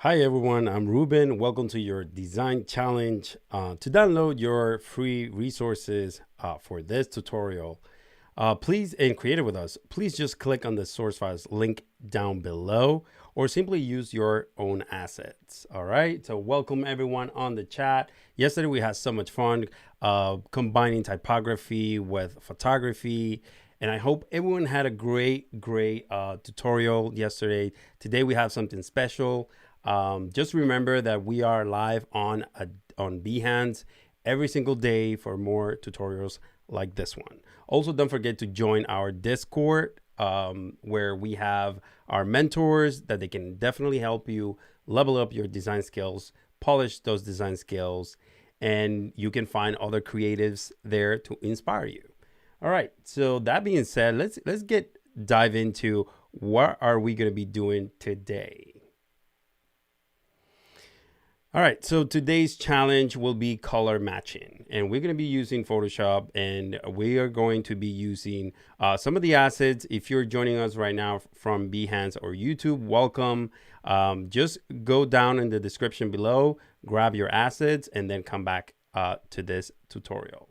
Hi everyone, I'm Ruben. Welcome to your design challenge. To download your free resources for this tutorial, please and create it with us. Please just click on the source files link down below or simply use your own assets. All right, so welcome everyone on the chat. Yesterday we had so much fun combining typography with photography. And I hope everyone had a great tutorial yesterday. Today we have something special. Just remember that we are live on Behance every single day for more tutorials like this one. Also, don't forget to join our Discord where we have our mentors that they can definitely help you level up your design skills, polish those design skills, and you can find other creatives there to inspire you. All right, so that being said, let's dive into what are we going to be doing today. All right, so today's challenge will be color matching, and we're going to be using Photoshop, and we are going to be using some of the assets. If you're joining us right now from Behance or YouTube, welcome. Just go down in the description below, grab your assets, and then come back to this tutorial.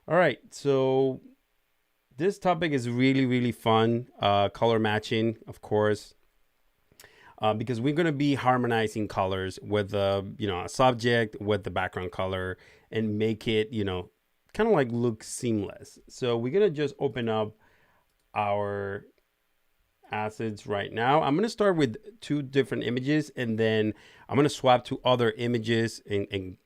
All right, so this topic is really fun, color matching, of course. Because we're going to be harmonizing colors with a subject with the background color and make it, kind of like look seamless. So we're going to just open up our assets right now. I'm going to start with two different images, and then I'm going to swap to other images and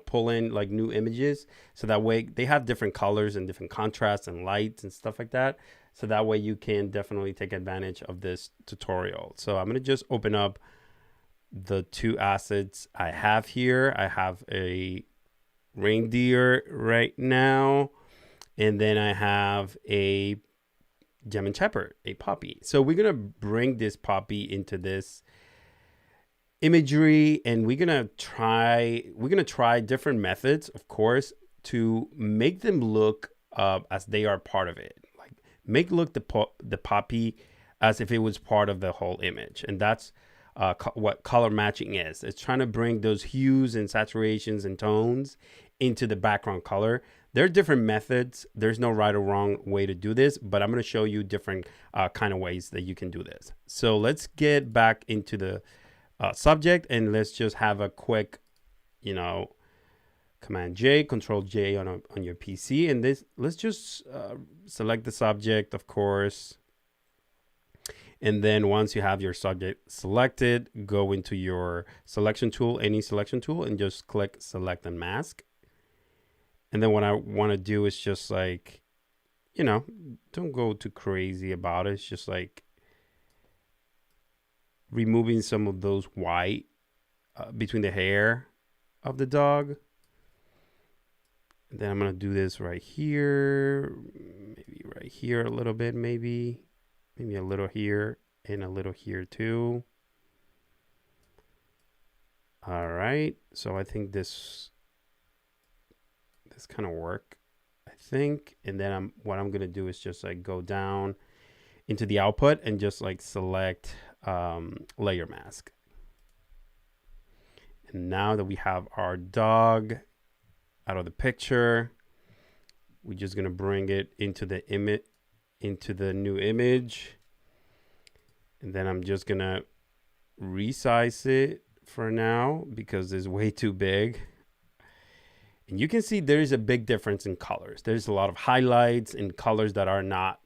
pull in like new images. So that way they have different colors and different contrasts and lights and stuff like that. So that way you can definitely take advantage of this tutorial. So I'm going to just open up the two assets I have here. I have a reindeer right now, and then I have a German Shepherd, a puppy. So we're going to bring this puppy into this imagery, and we're going to try different methods, of course, to make them look as they are part of it. Make look the puppy as if it was part of the whole image. And that's what color matching is. It's trying to bring those hues and saturations and tones into the background color. There are different methods. There's no right or wrong way to do this, but I'm going to show you different kind of ways that you can do this. So let's get back into the subject, and let's just have a quick, Command J, Control J on your PC, and let's just select the subject, of course. And then once you have your subject selected, go into your selection tool, any selection tool, and just click Select and Mask. And then what I want to do is just like, don't go too crazy about it. It's just like removing some of those white between the hair of the dog. Then I'm going to do this right here, maybe right here a little bit, maybe a little here and a little here too. All right. So I think this kind of work, I think. And then what I'm going to do is just like go down into the output and just like select layer mask. And now that we have our dog out of the picture, we're just going to bring it into the image, into the new image. And then I'm just going to resize it for now because it's way too big. And you can see there is a big difference in colors. There's a lot of highlights and colors that are not,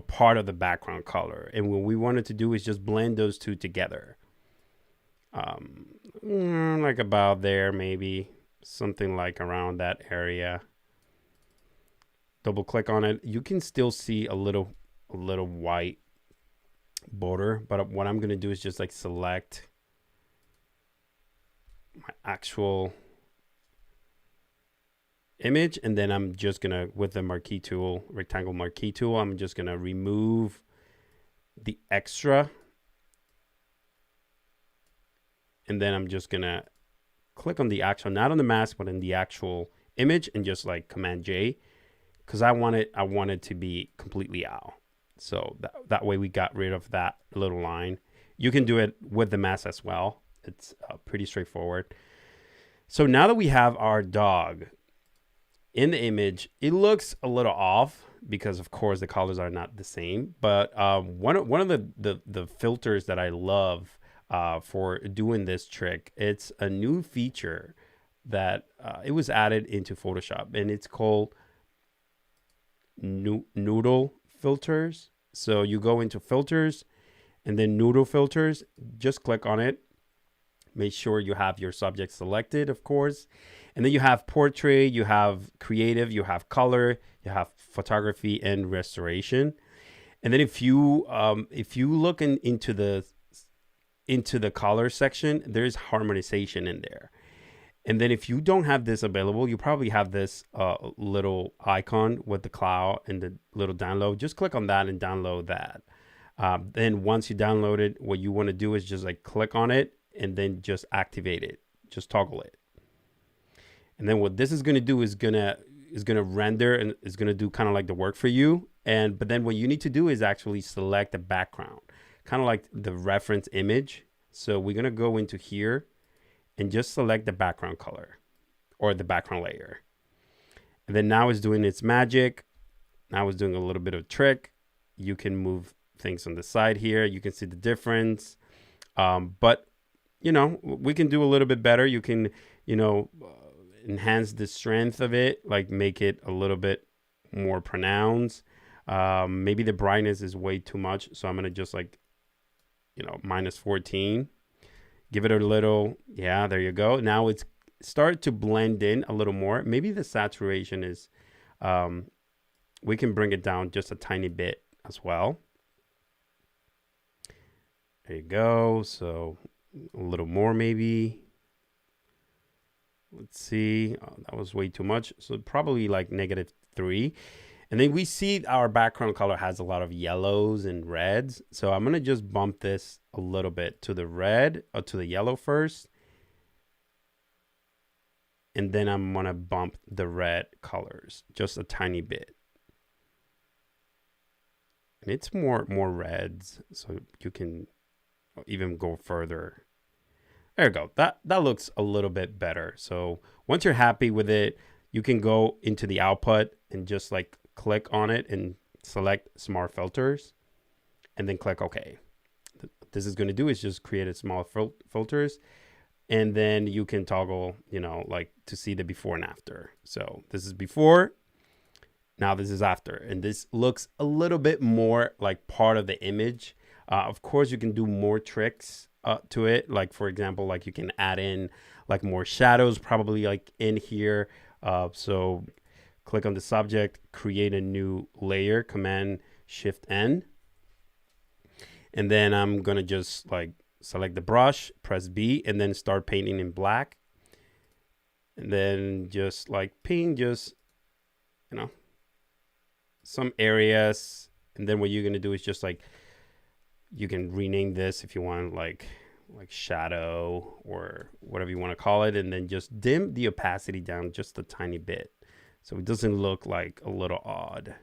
part of the background color. And what we wanted to do is just blend those two together. Like about there, maybe. Something like around that area. Double click on it. You can still see a little white border, but what I'm going to do is just like select my actual image, and then I'm just going to, with the marquee tool, rectangle marquee tool, I'm just going to remove the extra, and then I'm just going to click on the actual, not on the mask, but in the actual image, and just like Command J, because I want it to be completely out. So that way we got rid of that little line. You can do it with the mask as well. It's pretty straightforward. So now that we have our dog in the image, it looks a little off because of course the colors are not the same. But one of the filters that I love for doing this trick, it's a new feature that it was added into Photoshop, and it's called noodle filters. So you go into filters and then noodle filters, just click on it. Make sure you have your subject selected, of course. And then you have portrait, you have creative, you have color, you have photography and restoration. And then if you look into the color section, there's harmonization in there. And then if you don't have this available, you probably have this little icon with the cloud and the little download. Just click on that and download that. Then once you download it, what you want to do is just like click on it and then just activate it. Just toggle it. And then what this is going to do is gonna render and is going to do kind of like the work for you. But then what you need to do is actually select the background, kind of like the reference image. So we're going to go into here and just select the background color or the background layer. And then now it's doing its magic. Now it's doing a little bit of trick. You can move things on the side here. You can see the difference. But, you know, we can do a little bit better. You can, you know, enhance the strength of it, like make it a little bit more pronounced. Maybe the brightness is way too much. So I'm going to just like, you know, -14. Give it a little, yeah, there you go. Now it's start to blend in a little more. Maybe the saturation is, we can bring it down just a tiny bit as well. There you go. So a little more maybe. Let's see. Oh, that was way too much. So probably like -3. And then we see our background color has a lot of yellows and reds. So I'm going to just bump this a little bit to the red or to the yellow first. And then I'm going to bump the red colors just a tiny bit. And it's more reds, so you can even go further. There you go. That looks a little bit better. So once you're happy with it, you can go into the output and just like click on it and select smart filters and then click OK. What this is going to do is just create a small filters, and then you can toggle, you know, like to see the before and after. So this is before, now this is after, and this looks a little bit more like part of the image. Of course, you can do more tricks to it. Like, for example, like you can add in like more shadows, probably like in here. So click on the subject, create a new layer, Command-Shift-N. And then I'm going to just like select the brush, press B, and then start painting in black. And then just like paint just, you know, some areas. And then what you're going to do is just like, you can rename this if you want, like shadow or whatever you want to call it. And then just dim the opacity down just a tiny bit, so it doesn't look like a little odd.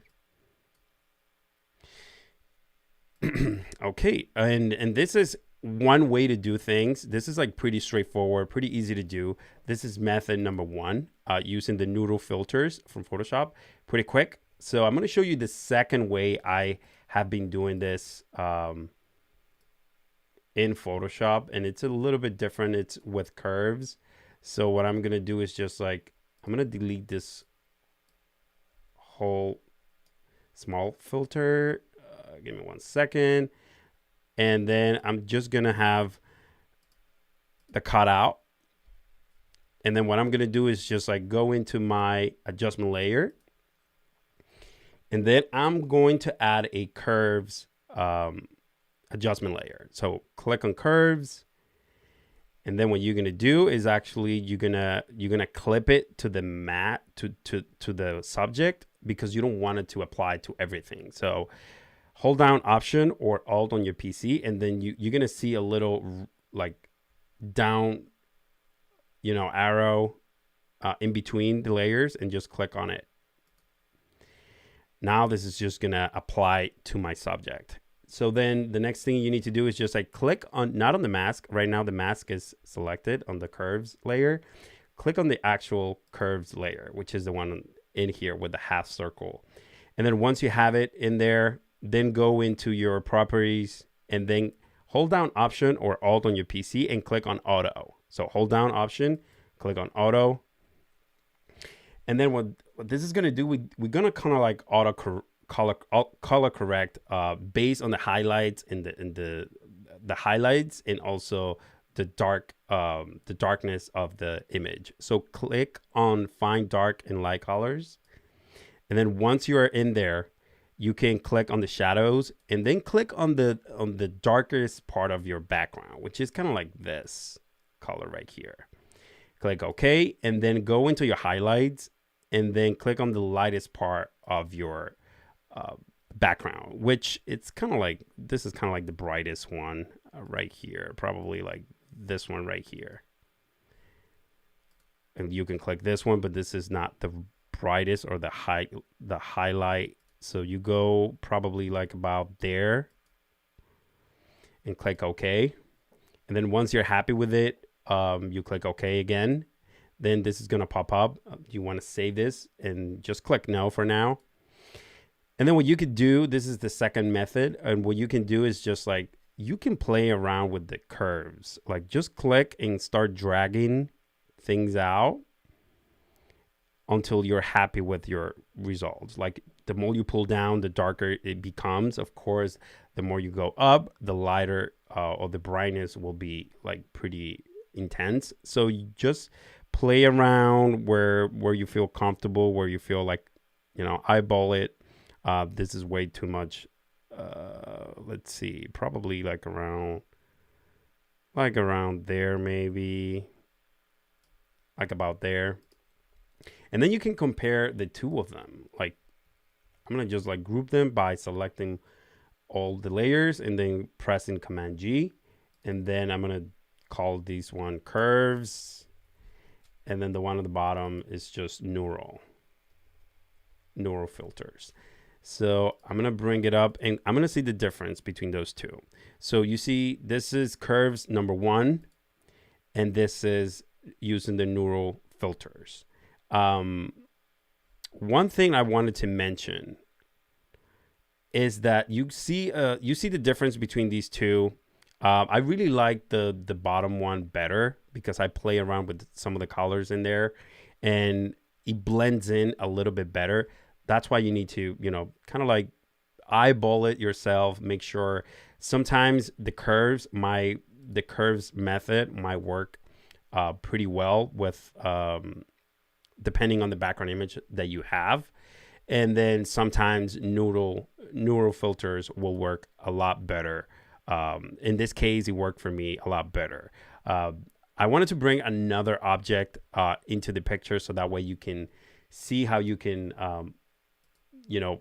Okay, and this is one way to do things. This is like pretty straightforward, pretty easy to do. This is method number 1, using the noodle filters from Photoshop. Pretty quick. So I'm going to show you the second way I have been doing this in Photoshop, and it's a little bit different. It's with curves. So what I'm going to do is just like, I'm going to delete this whole small filter. Give me 1 second. And then I'm just going to have the cutout. And then what I'm going to do is just like go into my adjustment layer. And then I'm going to add a curves adjustment layer. So click on curves. And then what you're going to do is actually you're going to clip it to the mat, to the subject, because you don't want it to apply to everything. So hold down Option or Alt on your PC, and then you're going to see a little like down, you know, arrow in between the layers, and just click on it. Now this is just going to apply to my subject. So then the next thing you need to do is just like click on, not on the mask. Right now the mask is selected on the curves layer. Click on the actual curves layer, which is the one in here with the half circle. And then once you have it in there, then go into your properties and then hold down Option or Alt on your PC and click on Auto. So hold down Option, click on Auto. And then what this is going to do, we're going to kind of like color correct based on the highlights and the highlights and also the darkness of the image. So click on Find Dark and Light Colors. And then once you are in there, you can click on the shadows and then click on the darkest part of your background, which is kind of like this color right here. Click OK, and then go into your highlights and then click on the lightest part of your background, which it's kind of like, this is kind of like the brightest one right here, probably like this one right here. And you can click this one, but this is not the brightest or the highlight. So you go probably like about there and click OK. And then once you're happy with it, you click OK again. Then this is going to pop up. You want to save this and just click no for now. And then what you could do, this is the second method. And what you can do is just like, you can play around with the curves. Like just click and start dragging things out until you're happy with your results. Like the more you pull down, the darker it becomes. Of course, the more you go up, the lighter or the brightness will be like pretty intense. So you just play around where you feel comfortable, where you feel like, you know, eyeball it. This is way too much. Let's see, probably like around there, maybe like about there. And then you can compare the two of them. Like I'm going to just like group them by selecting all the layers and then pressing Command G. And then I'm going to call these one curves. And then the one at the bottom is just neural filters. So I'm going to bring it up and I'm going to see the difference between those two. So you see, this is curves number 1, and this is using the neural filters. One thing I wanted to mention is that you see the difference between these two. I really like the bottom one better because I play around with some of the colors in there and it blends in a little bit better. That's why you need to, you know, kind of like eyeball it yourself. Make sure sometimes the curves method might work pretty well with depending on the background image that you have. And then sometimes neural filters will work a lot better. In this case, it worked for me a lot better. I wanted to bring another object into the picture so that way you can see how you can, you know,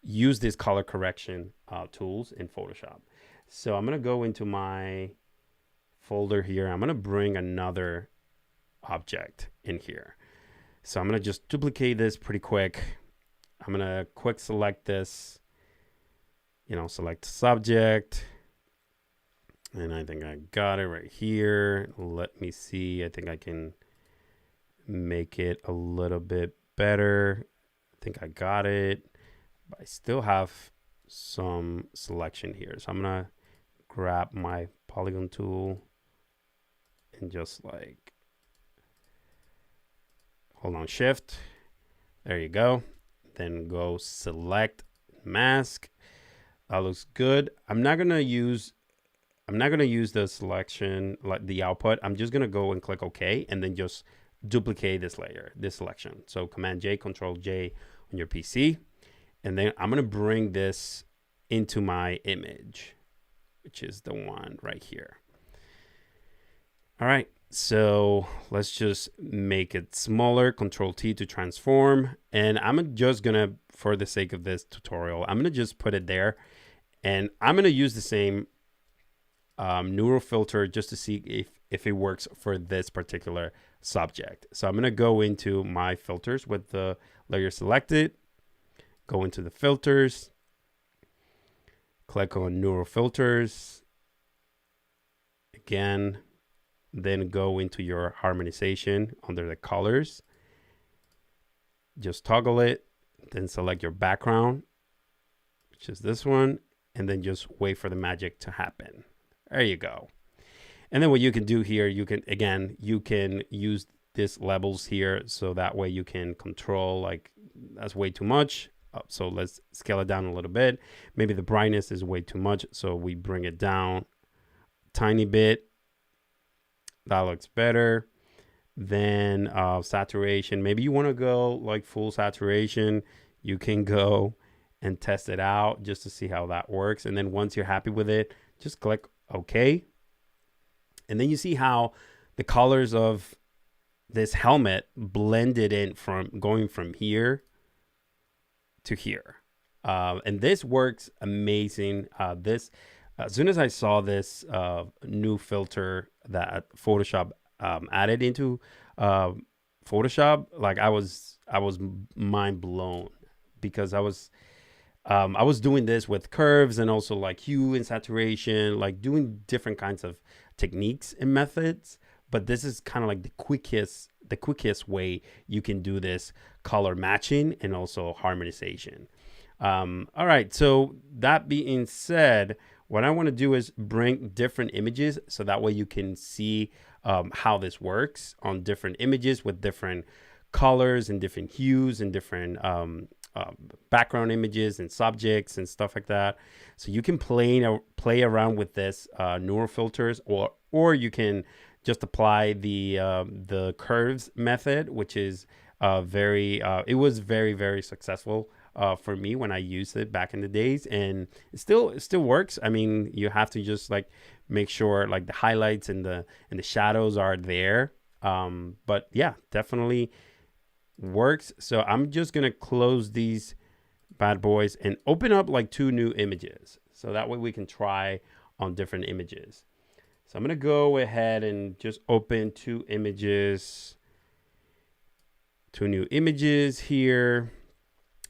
use this color correction tools in Photoshop. So I'm going to go into my folder here. I'm going to bring another object in here. So I'm going to just duplicate this pretty quick. I'm going to quick select this, you know, select subject. And I think I got it right here. Let me see. I think I can make it a little bit better. I think I got it. But I still have some selection here. So I'm going to grab my polygon tool and just like hold on Shift. There you go. Then go select mask. That looks good. I'm not gonna use the selection, like the output. I'm just gonna go and click OK and then just duplicate this layer, this selection. So Command J, Control J on your PC. And then I'm gonna bring this into my image, which is the one right here. All right. So let's just make it smaller, Control T to transform. And I'm just gonna, for the sake of this tutorial, I'm gonna just put it there. And I'm gonna use the same neural filter just to see if it works for this particular subject. So I'm gonna go into my filters with the layer selected, go into the filters. Click on neural filters again, then go into your harmonization under the colors. Just toggle it, then select your background, which is this one, and then just wait for the magic to happen. There you go. And then what you can do here, you can use these levels here, so that way you can control, like, that's way too much. So let's scale it down a little bit. Maybe the brightness is way too much, so we bring it down a tiny bit. That looks better. Then saturation, maybe you want to go like full saturation. You can go and test it out just to see how that works. And then once you're happy with it, just click OK. And then you see how the colors of this helmet blended in from going from here to here. And this works amazing. As soon as I saw this new filter that Photoshop added into Photoshop, like I was mind blown, because I was doing this with curves and also like hue and saturation, like doing different kinds of techniques and methods. But this is kind of like the quickest way you can do this color matching and also harmonization. All right, so that being said, what I want to do is bring different images, so that way you can see how this works on different images with different colors and different hues and different background images and subjects and stuff like that. So you can play around with this neural filters, or you can just apply the curves method, which is it was very, very successful for me when I used it back in the days, and it still works. I mean, you have to just like make sure like the highlights and the shadows are there. But yeah, definitely works. So I'm just gonna close these bad boys and open up like 2 new images, so that way we can try on different images. So I'm gonna go ahead and just open 2 images, 2 new images here.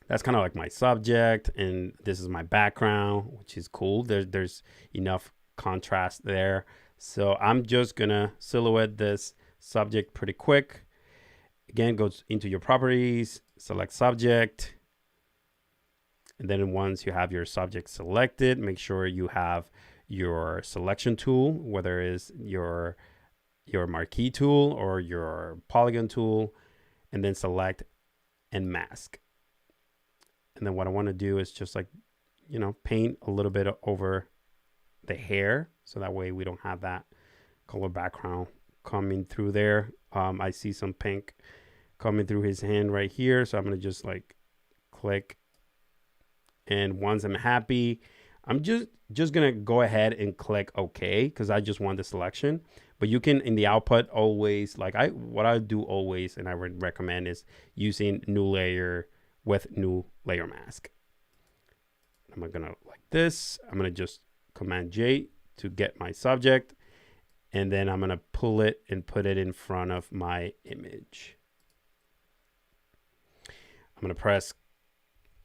That's kind of like my subject, and this is my background, which is cool. There's enough contrast there. So I'm just gonna silhouette this subject pretty quick. Again, go into your properties, select subject. And then once you have your subject selected, make sure you have your selection tool, whether it's your marquee tool or your polygon tool, and then select and mask. And then what I want to do is just like, paint a little bit over the hair, so that way we don't have that color background coming through there. I see some pink coming through his hand right here, so I'm going to just like click. And once I'm happy, I'm just going to go ahead and click OK, because I just want the selection. But you can, in the output, always, like what I do always, and I would recommend, is using new layer with new layer mask. I'm going to like this. I'm going to just Command J to get my subject. And then I'm going to pull it and put it in front of my image. I'm going to press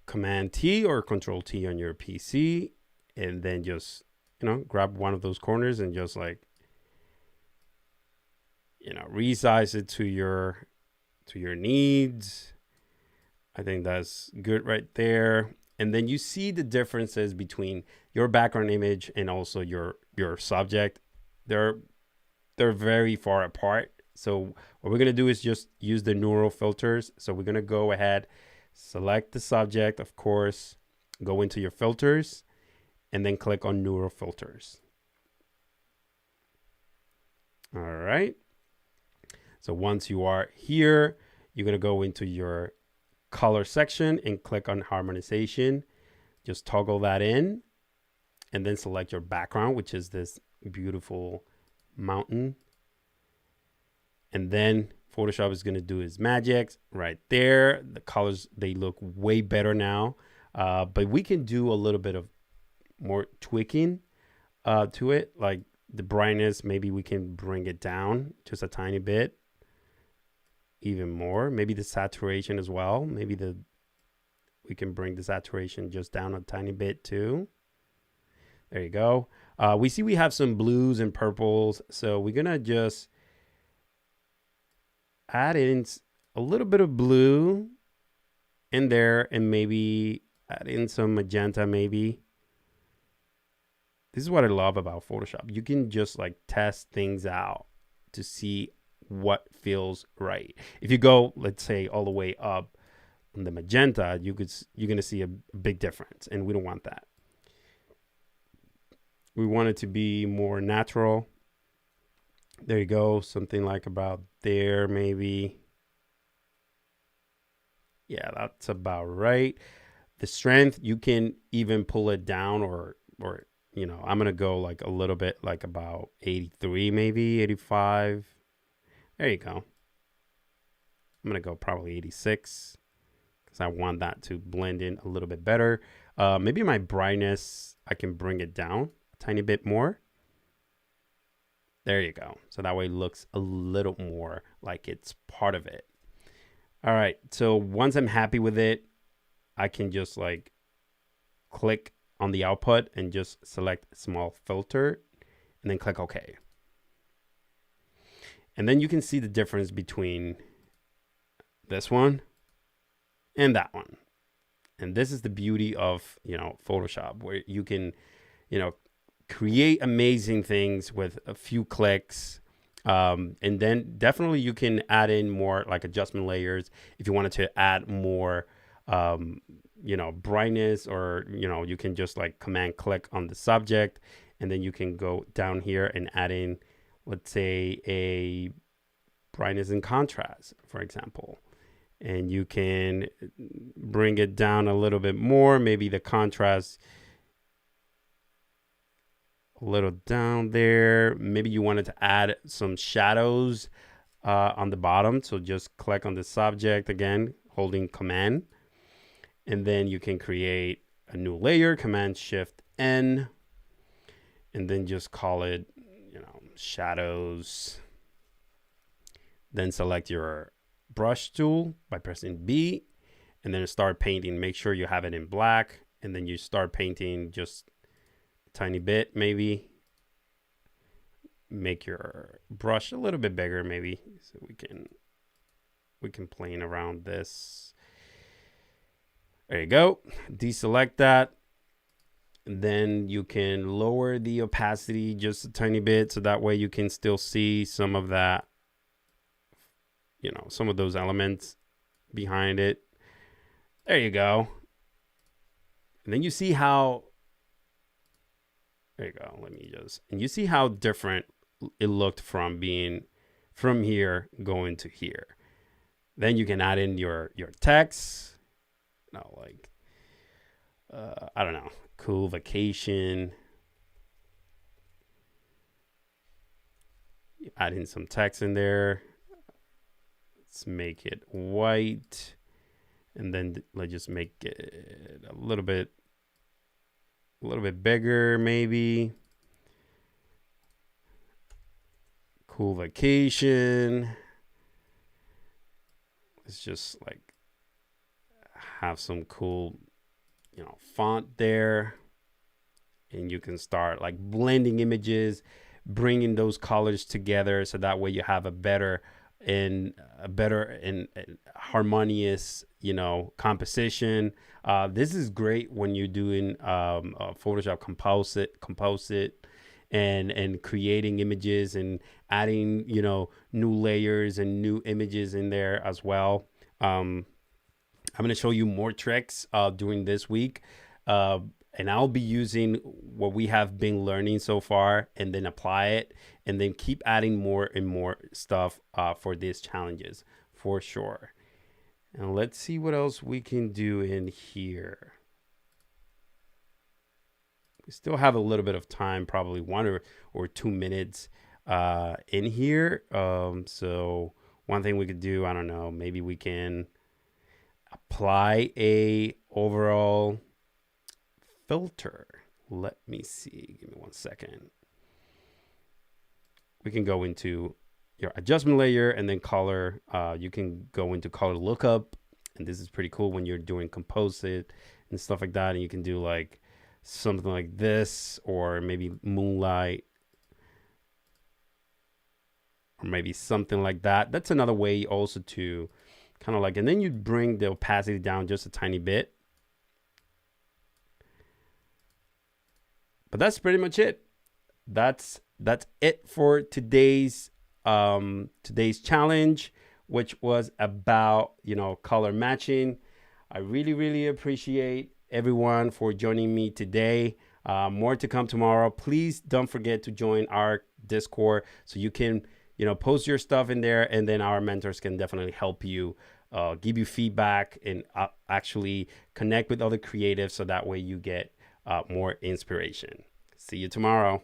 Command T or Control T on your PC, and then just, grab one of those corners and just like, resize it to your needs. I think that's good right there. And then you see the differences between your background image and also your subject. They're very far apart. So what we're going to do is just use the neural filters. So we're going to go ahead, select the subject, of course, go into your filters, and then click on neural filters. All right. So once you are here, you're going to go into your color section and click on harmonization. Just toggle that in, and then select your background, which is this beautiful mountain. And then Photoshop is going to do its magic right there. The colors, they look way better now. But we can do a little bit of more tweaking to it. Like the brightness, maybe we can bring it down just a tiny bit. Even more. Maybe the saturation as well. Maybe we can bring the saturation just down a tiny bit too. There you go. We see we have some blues and purples. So we're going to just add in a little bit of blue in there and maybe add in some magenta maybe. This is what I love about Photoshop. You can just like test things out to see what feels right. If you go, let's say, all the way up on the magenta, you're going to see a big difference, and we don't want that. We want it to be more natural. There you go. Something like about there, maybe. Yeah, that's about right. The strength, you can even pull it down or you know, I'm going to go like a little bit, like about 83, maybe 85. There you go. I'm going to go probably 86 because I want that to blend in a little bit better. Maybe my brightness, I can bring it down a tiny bit more. There you go. So that way it looks a little more like it's part of it. All right. So once I'm happy with it, I can just like click on the output and just select small filter and then click OK. And then you can see the difference between this one and that one. And this is the beauty of, you know, Photoshop, where you can, you know, create amazing things with a few clicks. And then definitely you can add in more like adjustment layers if you wanted to add more you know, brightness, or, you know, you can just like command click on the subject, and then you can go down here and add in, let's say, a brightness and contrast, for example, and you can bring it down a little bit more, maybe the contrast a little down there. Maybe you wanted to add some shadows on the bottom, so just click on the subject again, holding command. And then you can create a new layer, Command Shift N, and then just call it, you know, shadows. Then select your brush tool by pressing B, and then start painting. Make sure you have it in black, and then you start painting just a tiny bit, maybe. Make your brush a little bit bigger, maybe, so we can play around this. There you go. Deselect that. And then you can lower the opacity just a tiny bit, so that way you can still see some of that, you know, some of those elements behind it. There you go. And then you see how, there you go. And you see how different it looked from being from here going to here. Then you can add in your text. No, like, I don't know, cool vacation. Add in some text in there. Let's make it white. And then let's just make it a little bit bigger, maybe. Cool vacation. Let's just like have some cool, you know, font there, and you can start like blending images, bringing those colors together, so that way you have a better and harmonious, you know, composition. This is great when you're doing Photoshop composite and creating images and adding, you know, new layers and new images in there as well. I'm going to show you more tricks during this week, and I'll be using what we have been learning so far and then apply it, and then keep adding more and more stuff for these challenges for sure. And let's see what else we can do in here. We still have a little bit of time, probably 1 or 2 minutes in here. So one thing we could do, I don't know, maybe we can apply a overall filter. Let me see. Give me 1 second. We can go into your adjustment layer and then color. You can go into color lookup, and this is pretty cool when you're doing composite and stuff like that. And you can do like something like this, or maybe moonlight, or maybe something like that. That's another way also to kind of like, and then you bring the opacity down just a tiny bit. But that's pretty much it. That's it for today's challenge, which was about, you know, color matching. I really appreciate everyone for joining me today. More to come tomorrow. Please don't forget to join our Discord so you can, you know, post your stuff in there, and then our mentors can definitely help you, give you feedback, and actually connect with other creatives, so that way you get more inspiration. See you tomorrow.